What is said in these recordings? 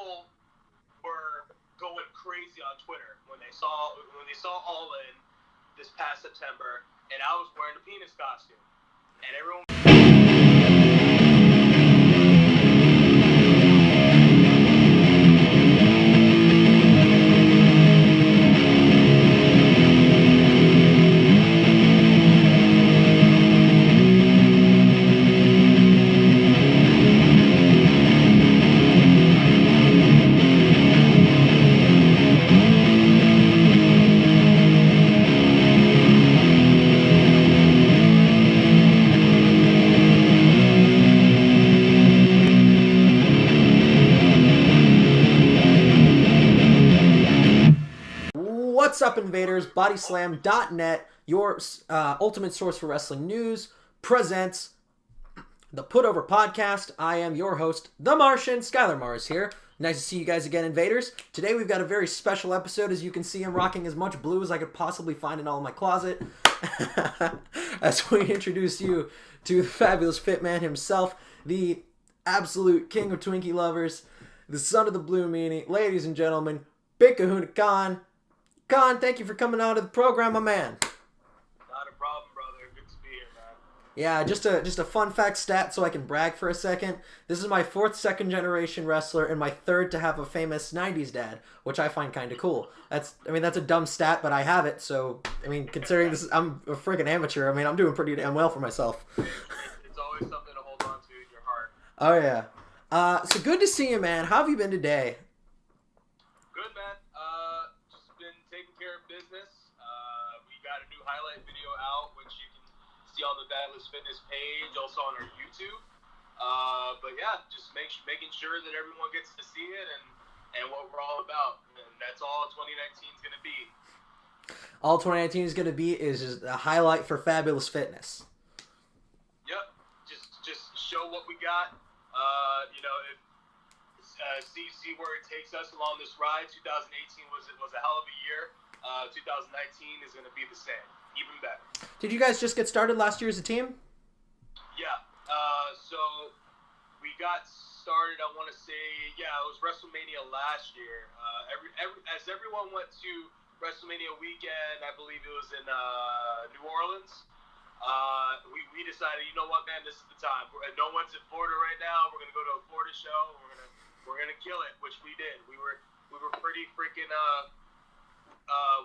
people were going crazy on Twitter when they saw All In this past September, and I was wearing a penis costume, and everyone. What's up, invaders? Bodyslam.net, your ultimate source for wrestling news, presents the Put Over Podcast. I am your host, The Martian. Skylar Mars here. Nice to see you guys again, invaders. Today we've got a very special episode. As you can see, I'm rocking as much blue as I could possibly find in all of my closet. As we introduce you to the fabulous fit man himself, the absolute king of Twinkie lovers, the son of the Blue Meanie, ladies and gentlemen, Big Kahuna Khan. Khan, thank you for coming on to the program, my man. Not a problem, brother. Good to be here, man. Yeah, just a fun fact stat so I can brag for a second. This is my fourth second-generation wrestler and my third to have a famous 90s dad, which I find kind of cool. That's a dumb stat, but I have it, so, considering I'm a friggin' amateur, I'm doing pretty damn well for myself. It's always something to hold on to in your heart. Oh, yeah. So good to see you, man. How have you been today? Good, man. Just been taking care of business. We got a new highlight video out, which you can see on the Fabulous Fitness page, also on our YouTube. But yeah, just making sure that everyone gets to see it and what we're all about. And that's all 2019 is going to be. All 2019 is going to be is just a highlight for Fabulous Fitness. Yep. Just show what we got. See where it takes us along this ride. 2018 was a hell of a year. 2019 is going to be the same, even better. Did you guys just get started last year as a team? Yeah. So we got started. I want to say, it was WrestleMania last year. As everyone went to WrestleMania weekend, I believe it was in New Orleans. We decided, you know what, man, this is the time. No one's in Florida right now. We're gonna go to a Florida show. We're gonna kill it, which we did. We were pretty freaking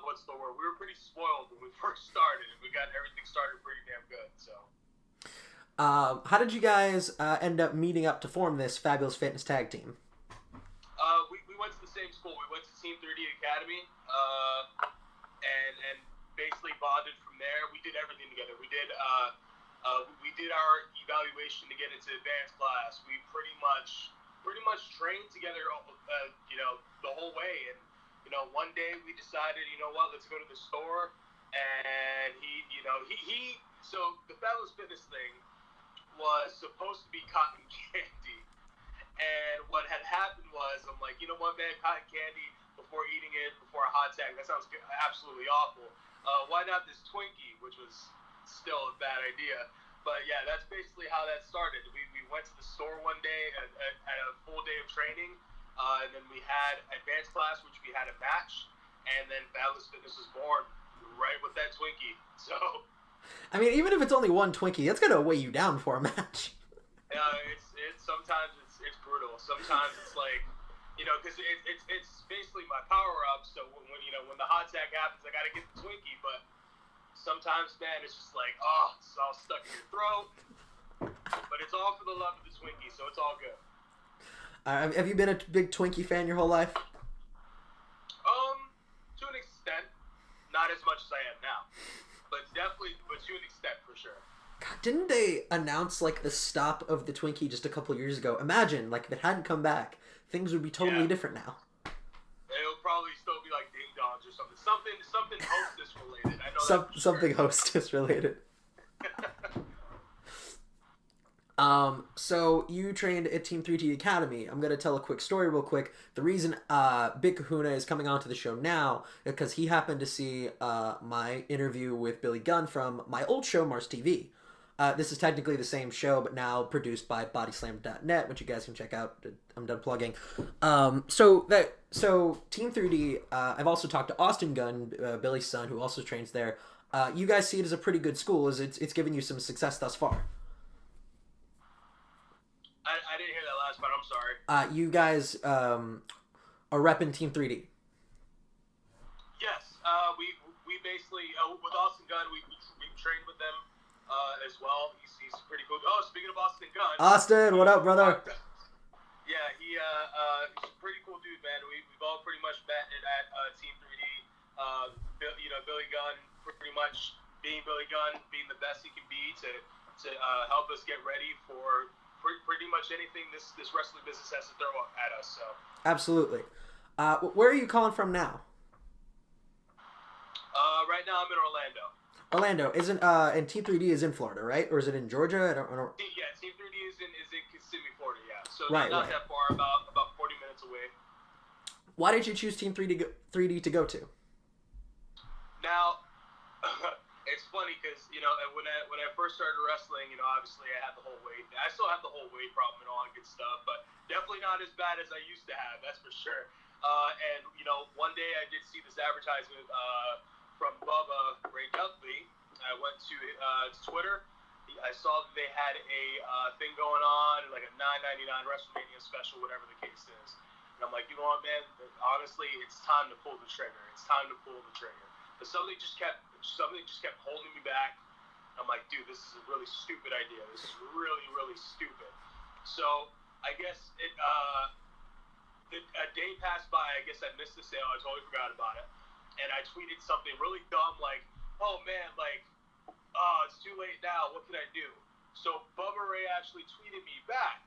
what's the word? We were pretty spoiled when we first started, and we got everything started pretty damn good. So. How did you guys end up meeting up to form this Fabulous Fitness tag team? We went to the same school. We went to Team 3D Academy, and basically bonded from there. We did everything together. We did our evaluation to get into advanced class. We pretty much trained together, the whole way. And one day we decided, let's go to the store. And so the Fabulous Fitness thing was supposed to be cotton candy. And what had happened was, I'm like, you know what, man, cotton candy before eating it, before a hot tag, that sounds absolutely awful. Why not this Twinkie, which was still a bad idea. But yeah, that's basically how that started. We went to the store one day at a full day of training, and then we had advanced class, which we had a match, and then Fabulous Fitness was born right with that Twinkie. So, even if it's only one Twinkie, that's gonna weigh you down for a match. It's sometimes it's brutal. Sometimes it's like, because it's basically my power up. So when the hot tag happens, I gotta get the Twinkie, but. Sometimes, man, it's just like, it's all stuck in your throat. But it's all for the love of the Twinkie, so it's all good. Have you been a big Twinkie fan your whole life? To an extent. Not as much as I am now. But to an extent, for sure. God, didn't they announce, the stop of the Twinkie just a couple years ago? Imagine, if it hadn't come back, things would be totally different now. It'll probably still be like Ding Dongs or something. Something hostess related. I know something hostess related. So you trained at Team 3D Academy. I'm gonna tell a quick story real quick. The reason Big Kahuna is coming onto the show now is because he happened to see my interview with Billy Gunn from my old show, Mars TV. This is technically the same show, but now produced by bodyslam.net, which you guys can check out. I'm done plugging. So Team 3D, I've also talked to Austin Gunn, Billy's son, who also trains there. You guys see it as a pretty good school. It's given you some success thus far. I didn't hear that last part. I'm sorry. You guys are repping Team 3D. Yes. We basically with Austin Gunn, we trained with them as well. He's pretty cool. Oh, speaking of Austin Gunn. Austin, what up, brother? Yeah, he's a pretty cool dude, man. We've all pretty much met at Team 3D. Billy Gunn pretty much being Billy Gunn, being the best he can be to help us get ready for pretty much anything this wrestling business has to throw at us. So absolutely. Where are you calling from now? Right now I'm in Orlando. Orlando isn't and Team 3D is in Florida, right? Or is it in Georgia? I don't. Yeah, Team 3D is in Kissimmee, Florida. Yeah, so right, not that far, about 40 minutes away. Why did you choose Team 3D to go to? Now, it's funny because when I first started wrestling, obviously I had the whole weight. I still have the whole weight problem and all that good stuff, but definitely not as bad as I used to have. That's for sure. And one day I did see this advertisement from Bubba Ray Dudley. I went to Twitter. I saw that they had a thing going on, like a $9.99 WrestleMania special, whatever the case is. And I'm like, you know what, man? Honestly, it's time to pull the trigger. It's time to pull the trigger. But something just kept holding me back. I'm like, dude, this is a really stupid idea. This is really, really stupid. So I guess a day passed by. I guess I missed the sale. I totally forgot about it. And I tweeted something really dumb like, oh man, like, it's too late now. What can I do? So Bubba Ray actually tweeted me back,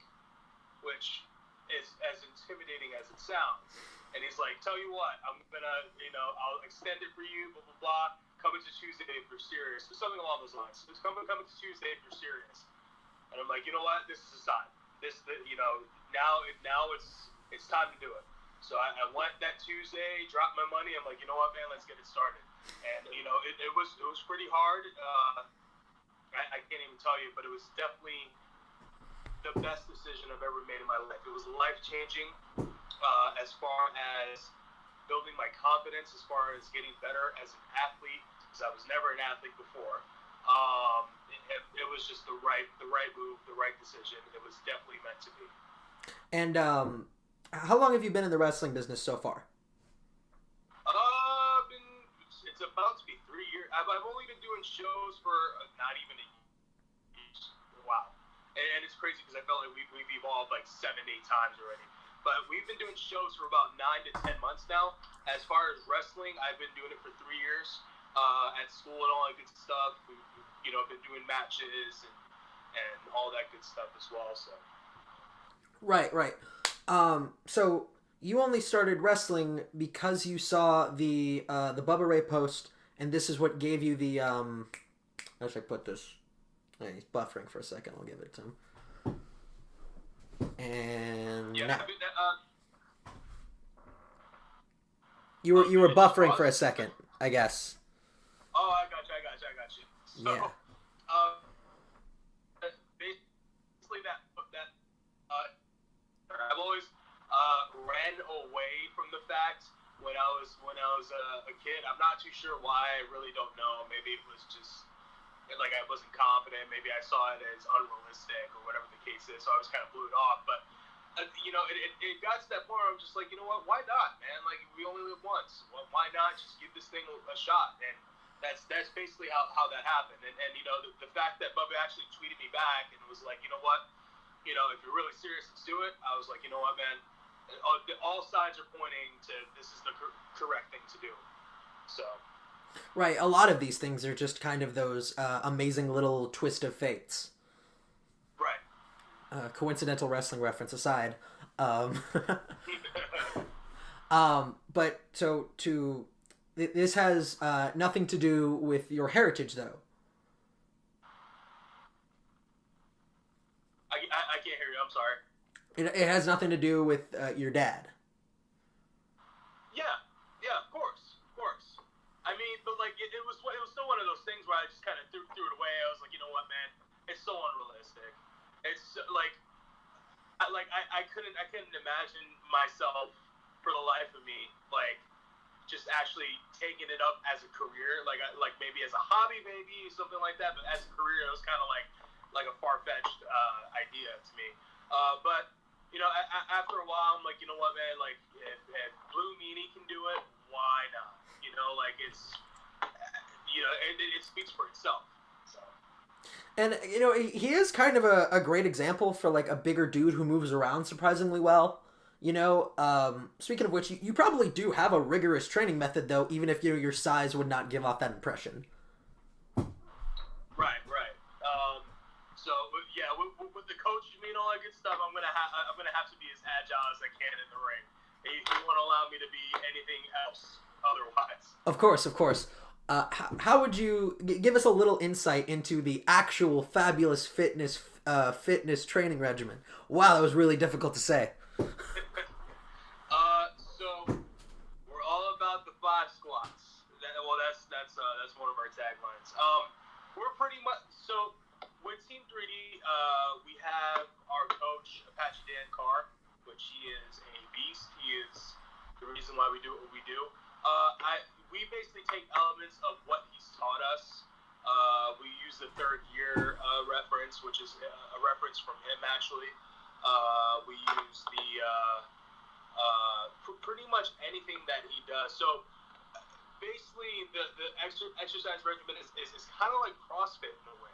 which is as intimidating as it sounds. And he's like, tell you what, I'm gonna, I'll extend it for you, blah, blah, blah. Coming to Tuesday if you're serious. Or something along those lines. It's coming to Tuesday if you're serious. And I'm like, you know what? This is a sign. Now it's time to do it. So I went that Tuesday, dropped my money. I'm like, you know what, man? Let's get it started. And, it was pretty hard. I can't even tell you, but it was definitely the best decision I've ever made in my life. It was life-changing as far as building my confidence, as far as getting better as an athlete, because I was never an athlete before. It was just the right move, the right decision. It was definitely meant to be. And how long have you been in the wrestling business so far? It's about to be 3 years. I've only been doing shows for not even a year. Wow. And it's crazy because I felt like we've evolved like 7-8 times already. But we've been doing shows for about 9 to 10 months now. As far as wrestling, I've been doing it for 3 years at school and all that good stuff. We've been doing matches and all that good stuff as well. So. Right. So you only started wrestling because you saw the Bubba Ray post, and this is what gave you the how should I put this? Hey, he's buffering for a second. I'll give it to him. And yeah, now. You were buffering for a second, I guess. Oh, I got you. So, yeah. Basically that I've always ran away from the fact when I was a kid. I'm not too sure why. I really don't know. Maybe it was just like I wasn't confident. Maybe I saw it as unrealistic or whatever the case is. So I was kind of blew it off. But it got to that point where I'm just like, you know what? Why not, man? Like we only live once. Well, why not just give this thing a shot? And that's basically how that happened. And the fact that Bubba actually tweeted me back and was like, you know what? If you're really serious, let's do it. I was like, you know what, man? All signs are pointing to this is the correct thing to do. So. Right. A lot of these things are just kind of those amazing little twist of fates. Right. Coincidental wrestling reference aside. But so this has nothing to do with your heritage, though. I can't hear you. I'm sorry. It has nothing to do with your dad. Yeah, of course. I mean, but like it was still one of those things where I just kind of threw it away. I was like, you know what, man? it's so unrealistic. It's I couldn't imagine myself for the life of me like just actually taking it up as a career, like maybe as a hobby, maybe something like that. But as a career, it was kind of like a far fetched idea to me. But after a while, I'm like, you know what, man? Like, if Blue Meanie can do it, why not? Like it speaks for itself. So. And he is kind of a great example for like a bigger dude who moves around surprisingly well. Speaking of which, you probably do have a rigorous training method, though, even if your size would not give off that impression. Right. So yeah, with the coach and all that good stuff, I'm gonna have to be as agile as I can in the ring. He won't allow me to be anything else otherwise. Of course. How would you give us a little insight into the actual fabulous fitness training regimen? Wow, that was really difficult to say. So we're all about the 5 squats. That's one of our taglines. We're pretty much so with Team 3D. We have our coach Apache Dan Carr, which he is a beast. He is the reason why we do what we do. We basically take elements of what he's taught us. We use the 3rd year reference, which is a reference from him actually. We use the pretty much anything that he does. So basically, the exercise regimen is kind of like CrossFit in a way.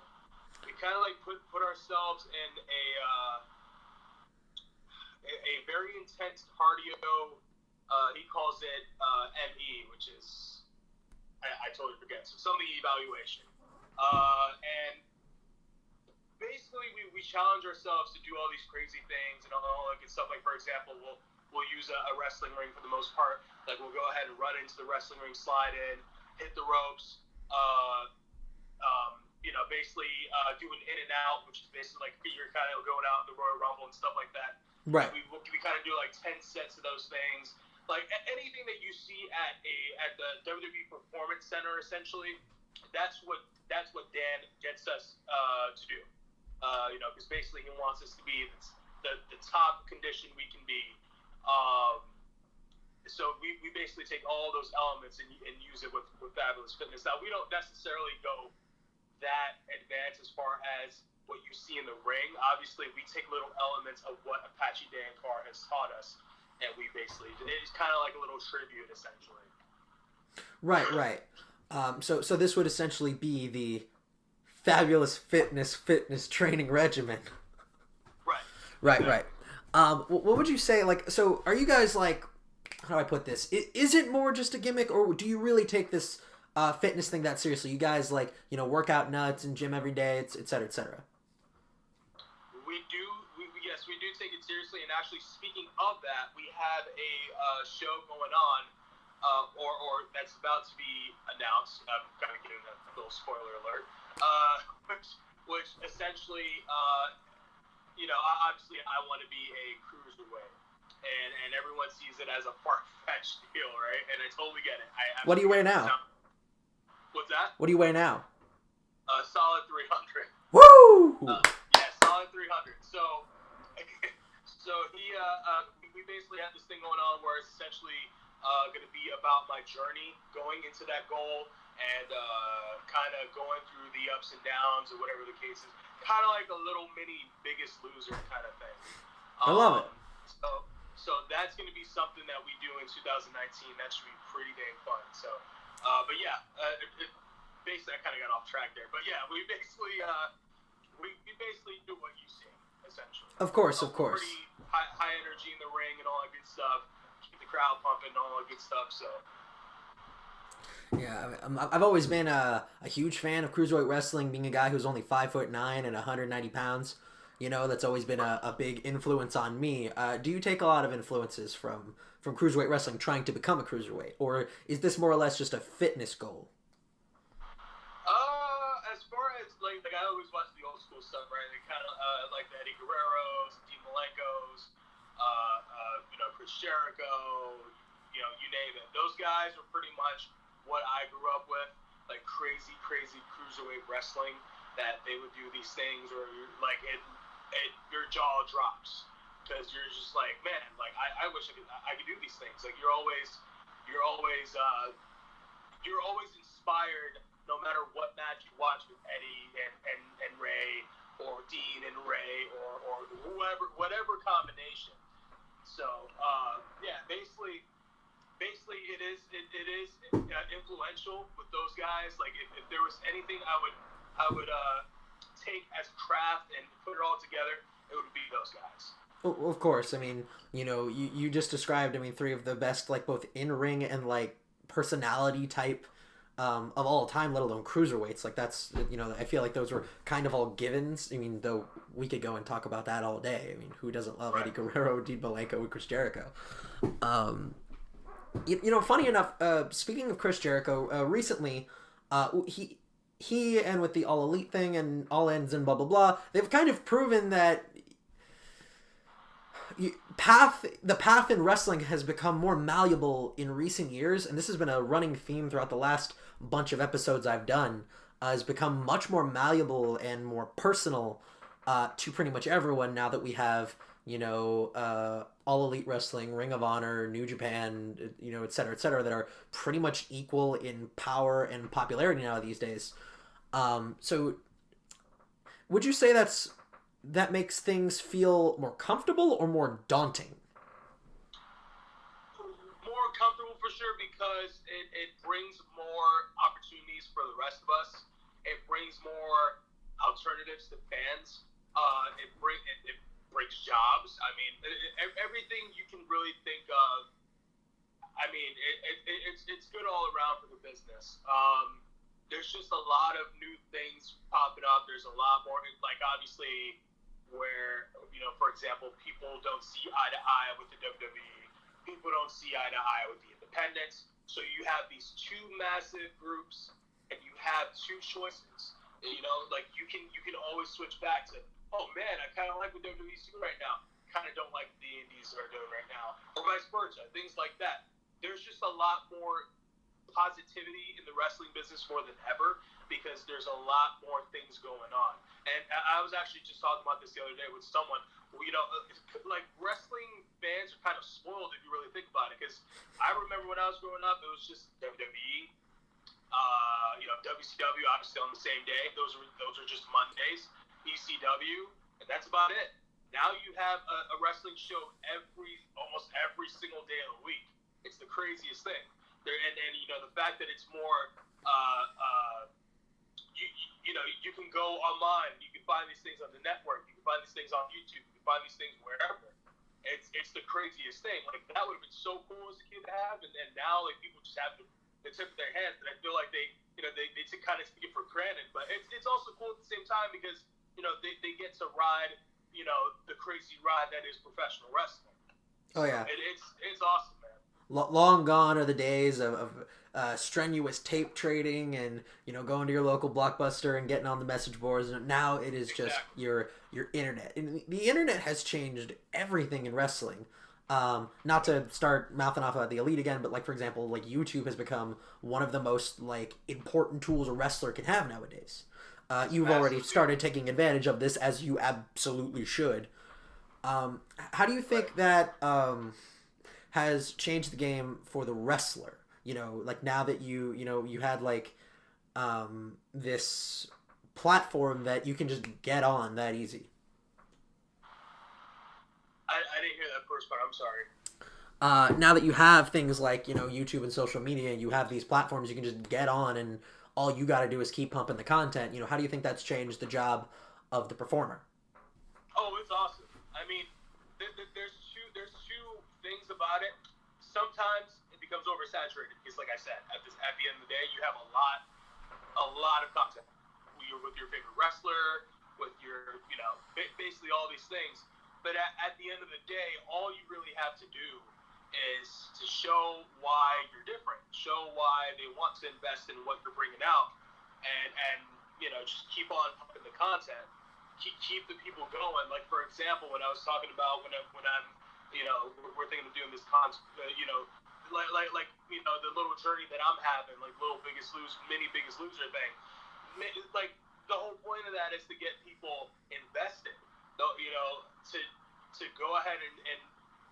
We kind of like put ourselves in a very intense cardio. He calls it ME, which is I totally forget. So something evaluation, and basically we challenge ourselves to do all these crazy things and all that good stuff. Like for example, we'll use a wrestling ring for the most part. Like we'll go ahead and run into the wrestling ring, slide in, hit the ropes. Basically do an in and out, which is basically like you're kind of going out in the Royal Rumble and stuff like that. Right. We kind of do like 10 sets of those things. Like anything that you see at the WWE Performance Center, essentially, that's what Dan gets us to do. Because basically he wants us to be the top condition we can be. So we basically take all those elements and use it with Fabulous Fitness. Now we don't necessarily go that advanced as far as what you see in the ring. Obviously, we take little elements of what Apache Dan Carr has taught us, and we basically it's kind of like a little tribute, essentially. Right. So this would essentially be the Fabulous Fitness training regimen. Right. What would you say? Like, so are you guys like? How do I put this? Is it more just a gimmick, or do you really take this fitness thing that seriously? You guys like work out nuts and gym every day, et cetera, et cetera. Yes, we do take it seriously. And actually, speaking of that, we have a show going on, or that's about to be announced. I'm kind of giving a little spoiler alert. Which essentially, obviously, I want to be a cruiserweight, and everyone sees it as a far-fetched deal, right? And I totally get it. What do you weigh now? What's that? What do you weigh now? Solid 300. Woo! Yeah, solid 300. So we basically have this thing going on where it's essentially going to be about my journey going into that goal and kind of going through the ups and downs or whatever the case is. Kind of like a little mini Biggest Loser kind of thing. I love it. So that's going to be something that we do in 2019. That should be pretty dang fun. So, but yeah, basically I kind of got off track there. But yeah, we basically do what you see, essentially. Of course. Pretty high energy in the ring and all that good stuff. Keep the crowd pumping and all that good stuff. So. Yeah, I've always been a huge fan of cruiserweight wrestling. Being a guy who's only 5'9" and 190 pounds, that's always been a big influence on me. Do you take a lot of influences from cruiserweight wrestling, trying to become a cruiserweight, or is this more or less just a fitness goal? As far as like I always watch the old school stuff, right? They kind of like the Eddie Guerreros, Dean Malenko's, Chris Jericho, you name it. Those guys were pretty much what I grew up with, like crazy cruiserweight wrestling. that they would do these things, or like your jaw drops because you're just like, man, like I wish I could do these things. Like you're always inspired no matter what match you watch with Eddie and Ray, or Dean and Ray, or whatever combination. So yeah, basically it is influential with those guys. Like if there was anything I would take as craft and put it all together, it would be those guys. Well, of course. I mean, you just described, I mean, three of the best, like, both in-ring and, like, personality type of all time, let alone cruiserweights. Like, that's, I feel like those were kind of all givens. I mean, though we could go and talk about that all day. I mean, who doesn't love Eddie Guerrero, Dean Malenko, and Chris Jericho? Funny enough, speaking of Chris Jericho, recently, he and with the All Elite thing and All Ends and blah, blah, blah, they've kind of proven that the path in wrestling has become more malleable in recent years, and this has been a running theme throughout the last bunch of episodes I've done, has become much more malleable and more personal to pretty much everyone now that we have, All Elite Wrestling, Ring of Honor, New Japan, et cetera, that are pretty much equal in power and popularity now these days. So would you say that makes things feel more comfortable or more daunting? More comfortable for sure, because it brings more opportunities for the rest of us. It brings more alternatives to fans. It brings jobs. I mean, everything you can really think of. I mean, it's good all around for the business. There's just a lot of new things popping up. There's a lot more, like, obviously, where, for example, people don't see eye to eye with the WWE. People don't see eye to eye with the independents. So you have these two massive groups, and you have two choices. Like you can always switch back to, oh man, I kind of like what WWE's doing right now. Kind of don't like what the indies are doing right now, or vice versa. Things like that. There's just a lot more positivity in the wrestling business more than ever, because there's a lot more things going on. And I was actually just talking about this the other day with someone. Like, wrestling fans are kind of spoiled if you really think about it, because I remember when I was growing up, it was just WWE, WCW, obviously on the same day. Those are just Mondays. ECW, and that's about it. Now you have a wrestling show almost every single day of the week. It's the craziest thing. And the fact that it's more, you can go online, you can find these things on the network, you can find these things on YouTube, you can find these things wherever. It's the craziest thing. Like, that would have been so cool as a kid to have, and now, like, people just have the tip of their hands, and I feel like they kind of take it for granted. But it's also cool at the same time, because they get to ride the crazy ride that is professional wrestling. Oh yeah, it's awesome, man. Long gone are the days of strenuous tape trading and going to your local Blockbuster and getting on the message boards. And now it is just your internet. And the internet has changed everything in wrestling. Not to start mouthing off about the Elite again, but, like, for example, like, YouTube has become one of the most, like, important tools a wrestler can have nowadays. You've already started taking advantage of this, as you absolutely should. How do you think that has changed the game for the wrestler? Like, now that you had, like, this platform that you can just get on that easy. I didn't hear that first part. I'm sorry. Now that you have things like, YouTube and social media, you have these platforms you can just get on, and all you got to do is keep pumping the content. How do you think that's changed the job of the performer? Oh, it's awesome. I mean, there's two things about it. Sometimes it becomes oversaturated, because, like I said, at the end of the day, you have a lot of content. You're with your favorite wrestler, with your, basically all these things. But at the end of the day, all you really have to do is to show why you're different, show why they want to invest in what you're bringing out, and just keep on pumping the content, keep the people going. Like, for example, when I was talking about when I'm we're thinking of doing this like the little journey that I'm having, like little mini Biggest Loser thing. Like, the whole point of that is to get people invested. You know, to go ahead and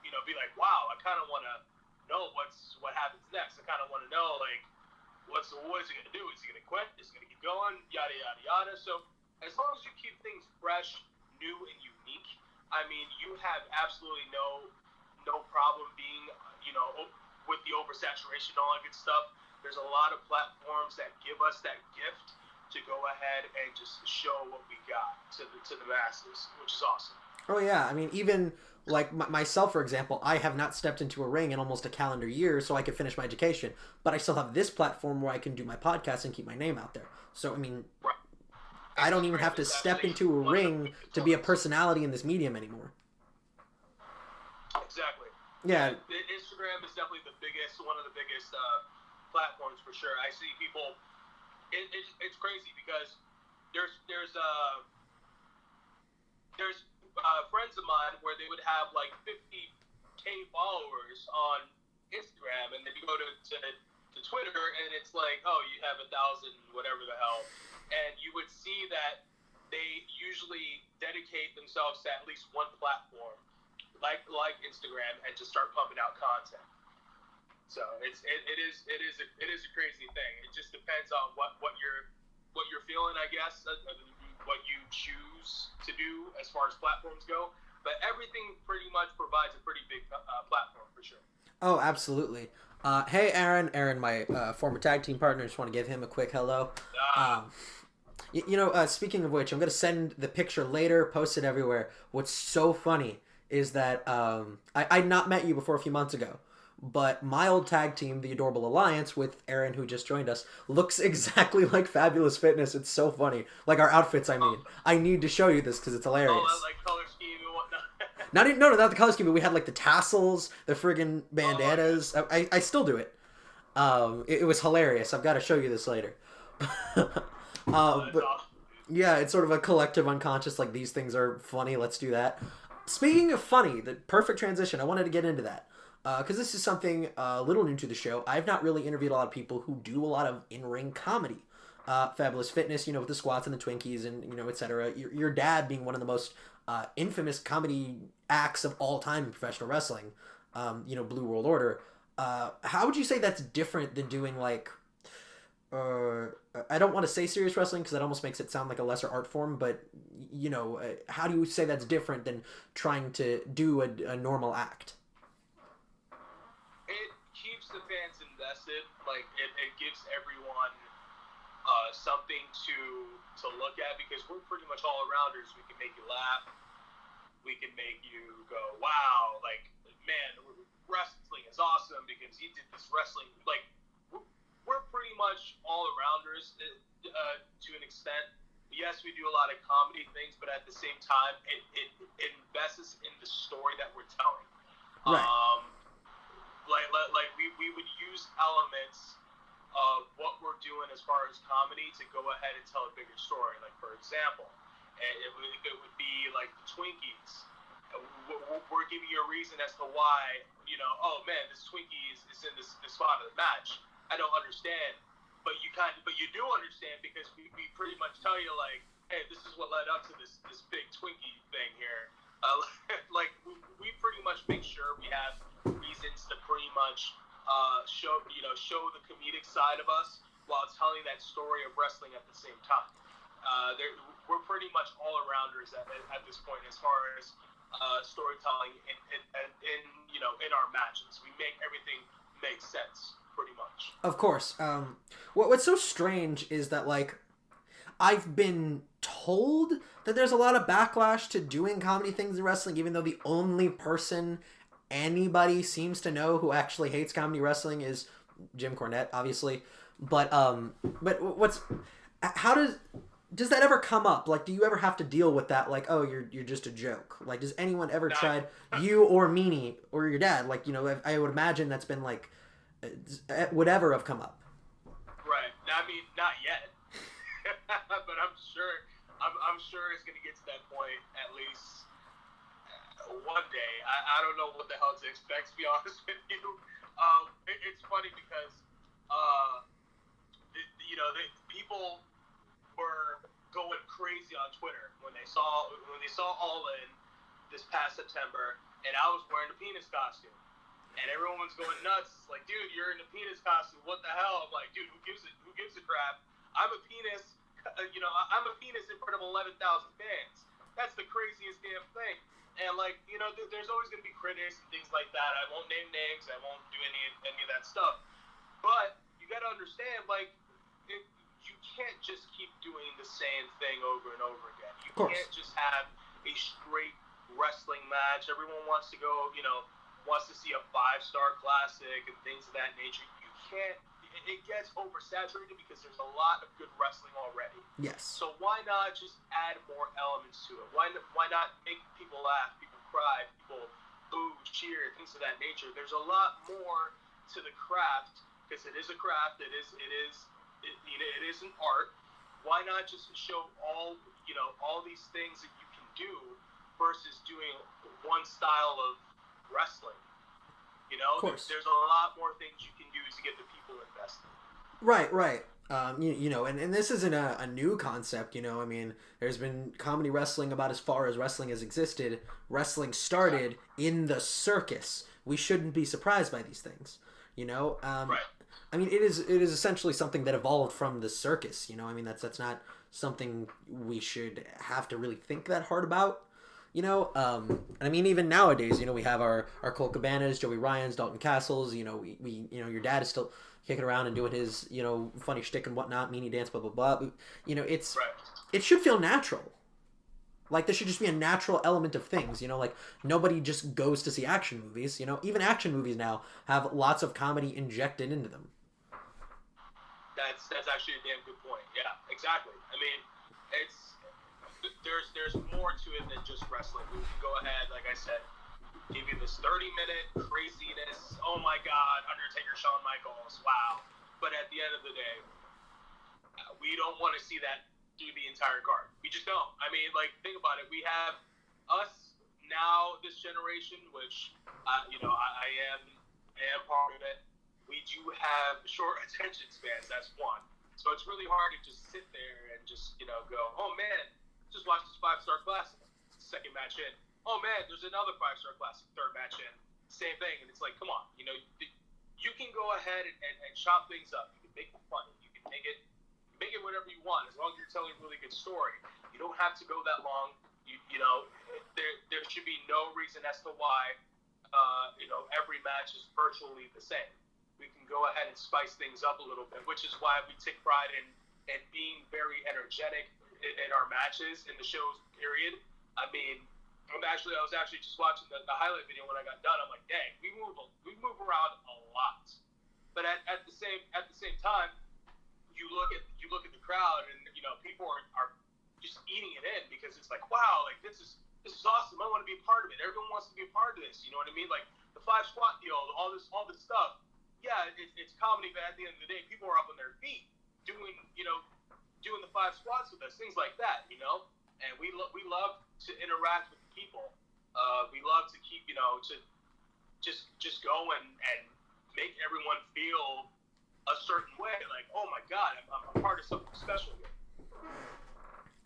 you know, be like, wow, I kind of want to know what happens next. I kind of want to know, like, what is he going to do? Is he going to quit? Is he going to keep going? Yada, yada, yada. So as long as you keep things fresh, new, and unique, I mean, you have absolutely no problem being, you know, with the oversaturation and all that good stuff. There's a lot of platforms that give us that gift to go ahead and just show what we got to the masses, which is awesome. Oh yeah, I mean, even like myself, for example, I have not stepped into a ring in almost a calendar year, so I could finish my education. But I still have this platform where I can do my podcast and keep my name out there. So I mean, right. I don't even have to step into a ring to be a personality in this medium anymore. Exactly. Yeah. Instagram is definitely one of the biggest platforms for sure. I see people. It's crazy because there's friends of mine where they would have like 50K followers on Instagram, and then you go to Twitter, and it's like, oh, you have 1,000, whatever the hell, and you would see that they usually dedicate themselves to at least one platform, like Instagram, and just start pumping out content. So it is a crazy thing. It just depends on what you're feeling, I guess, what you choose to do as far as platforms go. But everything pretty much provides a pretty big platform for sure. Oh, absolutely. Hey, Aaron, my former tag team partner. Just want to give him a quick hello. Speaking of which, I'm going to send the picture later, post it everywhere. What's so funny is that I'd not met you before a few months ago. But my old tag team, the Adorable Alliance, with Aaron, who just joined us, looks exactly like Fabulous Fitness. It's so funny. Like our outfits, I mean. I need to show you this because it's hilarious. Oh, like color scheme and whatnot. Not the color scheme, but we had like the tassels, the friggin' bandanas. Oh, okay. I still do it. It was hilarious. I've got to show you this later. But awesome. yeah, it's sort of a collective unconscious, like these things are funny, let's do that. Speaking of funny, the perfect transition, I wanted to get into that. Because this is something a little new to the show. I've not really interviewed a lot of people who do a lot of in-ring comedy. Fabulous Fitness, with the squats and the Twinkies and, etc. Your dad being one of the most infamous comedy acts of all time in professional wrestling, Blue World Order. How would you say that's different than doing, like, I don't want to say serious wrestling because that almost makes it sound like a lesser art form, but, how do you say that's different than trying to do a normal act? The fans invested, like it gives everyone something to look at, because we're pretty much all arounders. We can make you laugh, we can make you go, wow, like, man, wrestling is awesome because he did this wrestling. Like, we're pretty much all arounders to an extent. Yes, we do a lot of comedy things, but at the same time, it invests in the story that we're telling. Right. Like we would use elements of what we're doing as far as comedy to go ahead and tell a bigger story. Like, for example, it would be like the Twinkies. We're giving you a reason as to why, oh man, this Twinkie is in this spot of the match. I don't understand, but you do understand, because we pretty much tell you, like, hey, this is what led up to this big Twinkie thing here. Like, we pretty much make sure we have reasons to pretty much show the comedic side of us while telling that story of wrestling at the same time. We're pretty much all arounders at this point as far as storytelling in our matches. We make everything make sense pretty much. Of course. What's so strange is that, like, I've been told that there's a lot of backlash to doing comedy things in wrestling, even though the only person anybody seems to know who actually hates comedy wrestling is Jim Cornette, obviously. But how does that ever come up? Like, do you ever have to deal with that? Like, oh, you're just a joke. Like, does anyone ever tried, you or Meanie or your dad? Like, I would imagine that's been like, would ever have come up. Right. I mean, not yet. But I'm sure it's gonna get to that point at least one day. I don't know what the hell to expect, to be honest with you. It's funny because the people were going saw All In this past September, and I was wearing a penis costume. And everyone's going nuts. It's like, dude, you're in a penis costume. What the hell? I'm like, dude, who gives a crap? I'm a penis. I'm a penis in front of 11,000 fans. That's the craziest damn thing. And like, there's always gonna be critics and things like that. I won't name names. I won't do any of that stuff. But you gotta understand, like, you can't just keep doing the same thing over and over again. You can't just have a straight wrestling match. Everyone wants to go, wants to see a 5-star classic and things of that nature. You can't. It gets oversaturated because there's a lot of good wrestling already. Yes. So why not just add more elements to it? Why not make people laugh, people cry, people boo, cheer, things of that nature? There's a lot more to the craft because it is a craft. It is an art. Why not just show all these things that you can do versus doing one style of wrestling? Of course. There's a lot more things you can do to get the people invested. Right. And this isn't a new concept, I mean, there's been comedy wrestling about as far as wrestling has existed. Wrestling started in the circus. We shouldn't be surprised by these things, Right. I mean, it is essentially something that evolved from the circus, I mean, that's not something we should have to really think that hard about. I mean, even nowadays, we have our Colt Cabanas, Joey Ryans, Dalton Castles, we your dad is still kicking around and doing his, funny shtick and whatnot, meanie dance, blah, blah, blah. It's, right. It should feel natural. Like, there should just be a natural element of things, like, nobody just goes to see action movies, even action movies now have lots of comedy injected into them. That's actually a damn good point. Yeah, exactly. I mean, there's more to it than just wrestling. We can go ahead, like I said, give you this 30-minute craziness. Oh my God, Undertaker, Shawn Michaels, wow. But at the end of the day, we don't want to see that through the entire card. We just don't. I mean, like, think about it. We have us now, this generation, which I am part of it. We do have short attention spans. That's one. So it's really hard to just sit there and just go, oh man, just watch this 5-star classic. Second match in. Oh man, there's another 5-star classic. Third match in. Same thing. And it's like, come on. You can go ahead and chop things up. You can make it funny. You can make it whatever you want as long as you're telling a really good story. You don't have to go that long. There should be no reason as to why every match is virtually the same. We can go ahead and spice things up a little bit, which is why we take pride in being very energetic in our matches in the shows period. I mean, I was actually just watching the highlight video when I got done. I'm like, dang, we move around a lot. But at the same time, you look at the crowd and people are just eating it in because it's like, wow, like this is awesome. I want to be a part of it. Everyone wants to be a part of this. You know what I mean? Like the 5 squat deal, all this stuff. Yeah, it's comedy, but at the end of the day, people are up on their feet doing the 5 squats with us, things like that, And we love to interact with people. We love to keep, to just go and make everyone feel a certain way, like, oh my God, I'm a part of something special here.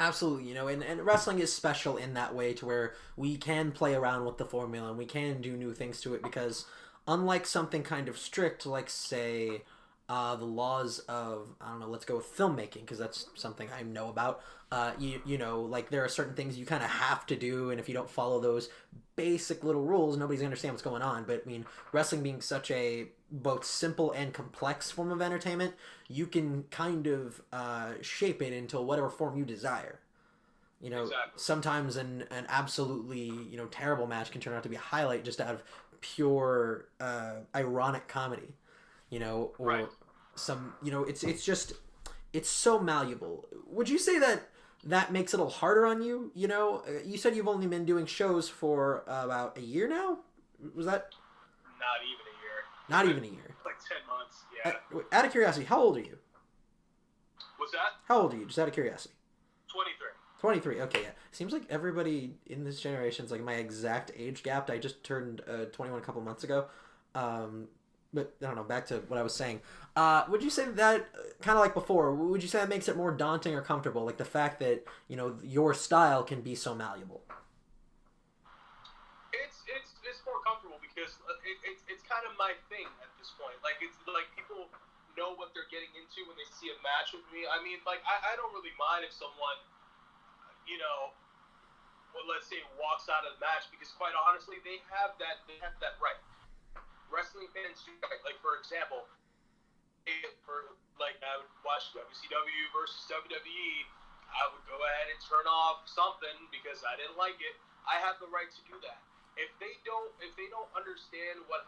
Absolutely, and wrestling is special in that way to where we can play around with the formula and we can do new things to it because unlike something kind of strict, like, say, the laws of, I don't know, let's go with filmmaking, because that's something I know about. Like, there are certain things you kind of have to do, and if you don't follow those basic little rules, nobody's going to understand what's going on. But, I mean, wrestling being such a both simple and complex form of entertainment, you can kind of shape it into whatever form you desire. Exactly. Sometimes an absolutely, terrible match can turn out to be a highlight just out of pure ironic comedy, or right. some, it's so malleable. Would you say that makes it a little harder on you? You said you've only been doing shows for about a year now. Was that? Not even a year. Not even a year. Like 10 months. Yeah. Out of curiosity, how old are you? What's that? How old are you? Just out of curiosity. 23. 23. Okay, yeah. Seems like everybody in this generation is like my exact age gap. I just turned 21 a couple months ago. but I don't know. Back to what I was saying. Would you say that kind of like before? Would you say that makes it more daunting or comfortable? Like the fact that your style can be so malleable. It's more comfortable because it's kind of my thing at this point. Like it's like people know what they're getting into when they see a match with me. I mean, like I don't really mind if someone, well, let's say walks out of the match because quite honestly they have that right. Wrestling fans do right. Like for example, I would watch WCW versus WWE. I would go ahead and turn off something because I didn't like it. I have the right to do that. If they don't understand what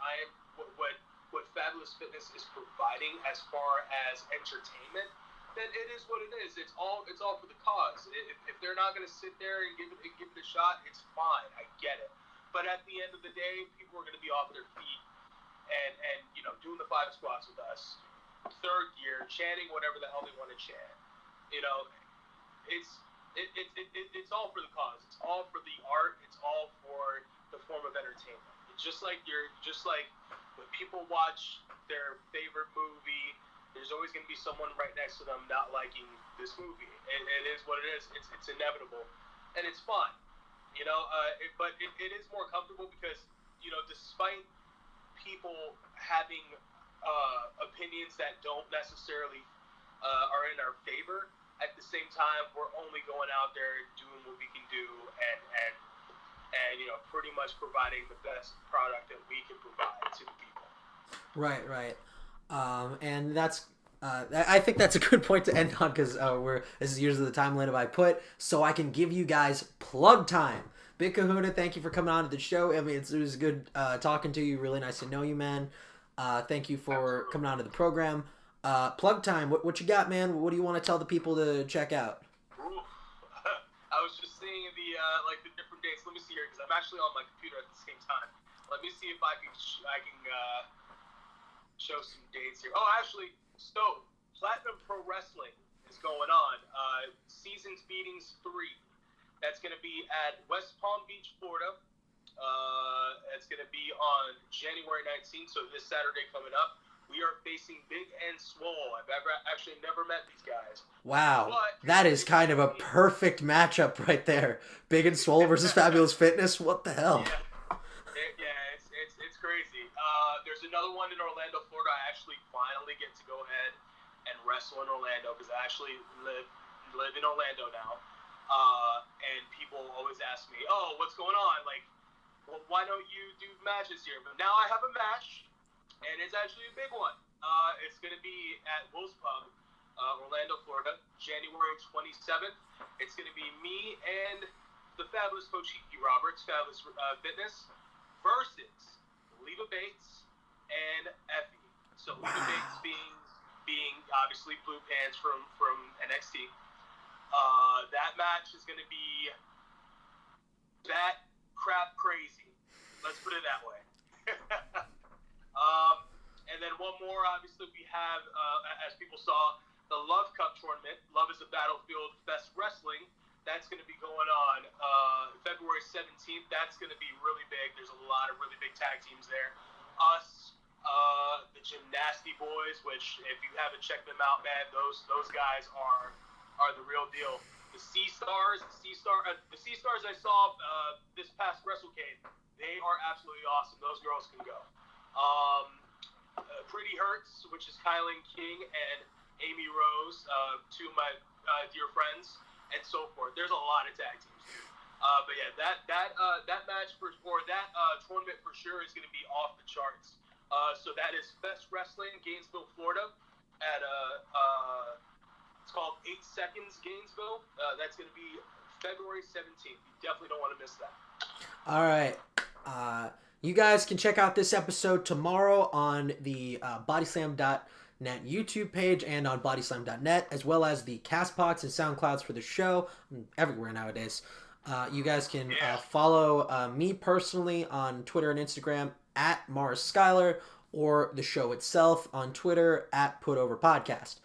Fabulous Fitness is providing as far as entertainment, then it is what it is. It's all for the cause. If they're not going to sit there and give it a shot, it's fine. I get it. But at the end of the day, people are going to be off their feet and doing the 5 squats with us, third gear, chanting whatever the hell they want to chant. It's all for the cause. It's all for the art. It's all for the form of entertainment. It's just like when people watch their favorite movie, there's always going to be someone right next to them not liking this movie. It is what it is. It's inevitable, and it's fun. But it is more comfortable because despite people having opinions that don't necessarily are in our favor. At the same time, we're only going out there doing what we can do and pretty much providing the best product that we can provide to the people. Right. And that's I think that's a good point to end on because this is usually the time limit I put so I can give you guys plug time. Big Kahuna, thank you for coming on to the show. I mean, it was good talking to you. Really nice to know you, man. Thank you for coming on to the program. Plug time. What you got, man? What do you want to tell the people to check out? Ooh. I was just seeing the different dates. Let me see here because I'm actually on my computer at the same time. Let me see if I can show some dates here. Oh, actually, so Platinum Pro Wrestling is going on. Seasons Meetings 3. That's going to be at West Palm Beach, Florida. It's going to be on January 19th, so this Saturday coming up. We are facing Big and Swole. I've actually never met these guys. Wow, that is kind of a perfect matchup right there. Big and Swole versus Fabulous Fitness. What the hell? Yeah, it's crazy. There's another one in Orlando, Florida. I actually finally get to go ahead and wrestle in Orlando because I actually live in Orlando now. And people always ask me, "Oh, what's going on? Like, well, why don't you do matches here?" But now I have a match. And it's actually a big one. It's going to be at Will's Pub, Orlando, Florida, January 27th. It's going to be me and the fabulous Pochiki Roberts, Fabulous Fitness, versus Leva Bates and Effie. So Leva Bates being obviously Blue Pants from NXT. That match is going to be bat crap crazy. Let's put it that way. And then one more, obviously, we have, as people saw, the Love Cup tournament. Love is a Battlefield Fest Wrestling. That's going to be going on February 17th. That's going to be really big. There's a lot of really big tag teams there. Us, the Gymnasty Boys, which if you haven't checked them out, man, those guys are the real deal. The Sea Stars I saw this past WrestleCade, they are absolutely awesome. Those girls can go. Pretty Hurts, which is Kylan King and Amy Rose, two of my dear friends, and so forth. There's a lot of tag teams, dude. But yeah, that match tournament for sure is going to be off the charts. So that is Fest Wrestling, Gainesville, Florida, at it's called 8 Seconds Gainesville. That's going to be February 17th. You definitely don't want to miss that. All right. You guys can check out this episode tomorrow on the bodyslam.net YouTube page and on bodyslam.net, as well as the Castbox and SoundClouds for the show. Everywhere nowadays. You guys can follow me personally on Twitter and Instagram at Mars Skylar, or the show itself on Twitter at PutOverPodcast.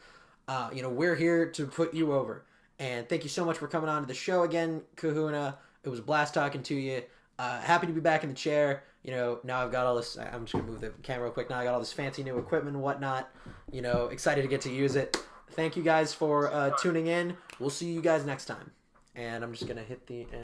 We're here to put you over. And thank you so much for coming on to the show again, Kahuna. It was a blast talking to you. happy to be back in the chair. You know, now I've got all this. I'm just gonna move the camera real quick. Now I got all this fancy new equipment and whatnot. You know, excited to get to use it. Thank you guys for tuning in. We'll see you guys next time. And I'm just gonna hit the.